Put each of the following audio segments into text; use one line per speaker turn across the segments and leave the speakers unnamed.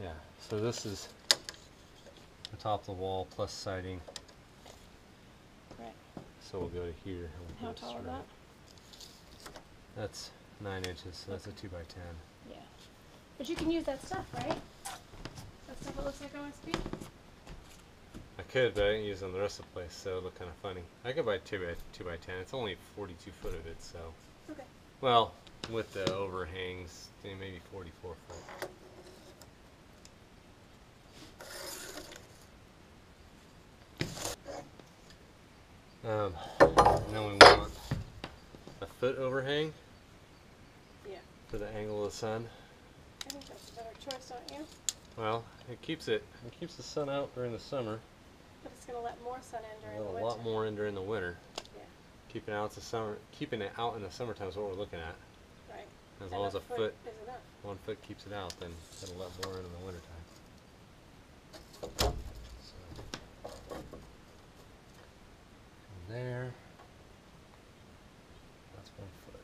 Yeah, so this is the top of the wall plus siding.
Right.
So we'll go to here.
How tall is that?
That's 9 inches, so that's a 2 by 10.
Yeah. But you can use that stuff, right? That stuff that looks like OSB?
I could, but I didn't use it on the rest of the place, so it'll look kind of funny. I could buy 2 by 10. It's only 42 foot of it, so.
Okay.
Well, with the overhangs, maybe 44 foot. And then we want a foot overhang.
Yeah.
For the angle of the sun.
I think that's a better choice, don't you?
Well, it keeps the sun out during the summer.
But it's going to let more sun in during the winter.
A lot more in during the winter.
Yeah.
Keeping it out in the summertime is what we're looking at.
Right.
As long as a foot
is enough.
1 foot keeps it out, then it'll let more in the wintertime. So, from there, that's 1 foot.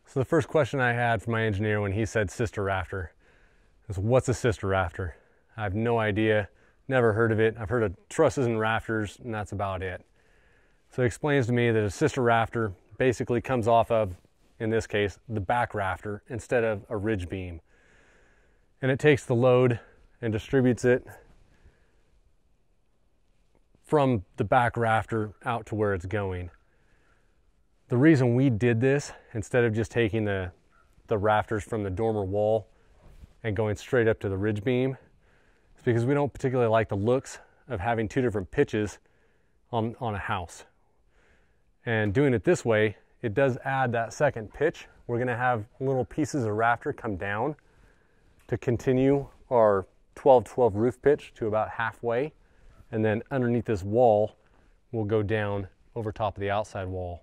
So the first question I had from my engineer when he said sister rafter is, what's a sister rafter? I have no idea, never heard of it. I've heard of trusses and rafters, and that's about it. So he explains to me that a sister rafter basically comes off of, in this case, the back rafter instead of a ridge beam. And it takes the load and distributes it from the back rafter out to where it's going. The reason we did this, instead of just taking the rafters from the dormer wall and going straight up to the ridge beam, is because we don't particularly like the looks of having two different pitches on a house. And doing it this way, it does add that second pitch. We're going to have little pieces of rafter come down to continue our 12-12 roof pitch to about halfway. And then underneath this wall, we'll go down over top of the outside wall.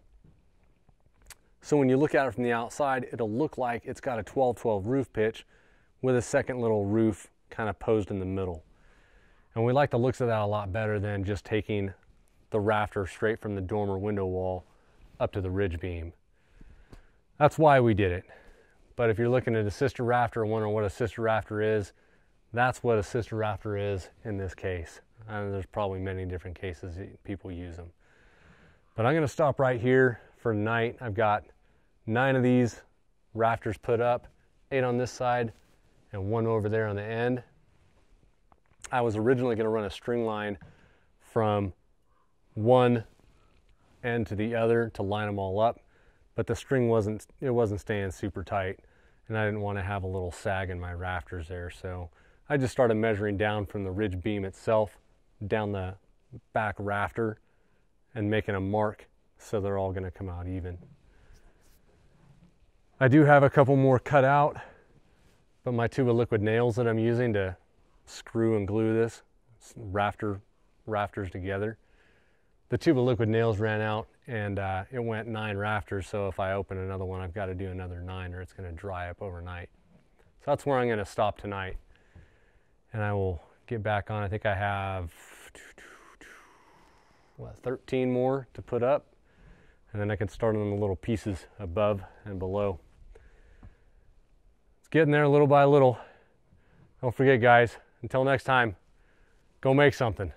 So when you look at it from the outside, it'll look like it's got a 12-12 roof pitch with a second little roof kind of posed in the middle. And we like the looks of that a lot better than just taking the rafter straight from the dormer window wall up to the ridge beam. That's why we did it. But if you're looking at a sister rafter and wondering what a sister rafter is, that's what a sister rafter is in this case. And there's probably many different cases that people use them. But I'm going to stop right here for tonight. I've got 9 of these rafters put up, 8 on this side and 1 over there on the end. I was originally going to run a string line from one end to the other to line them all up, but the string wasn't staying super tight, and I didn't want to have a little sag in my rafters there, so I just started measuring down from the ridge beam itself down the back rafter and making a mark so they're all going to come out even. I do have a couple more cut out, but my tube of liquid nails that I'm using to screw and glue this rafter rafters together. The tube of liquid nails ran out, and it went 9 rafters, so if I open another one, I've got to do another 9 or it's going to dry up overnight. So that's where I'm going to stop tonight, and I will get back on. I think I have 13 more to put up, and then I can start on the little pieces above and below. It's getting there little by little. Don't forget, guys, until next time, go make something.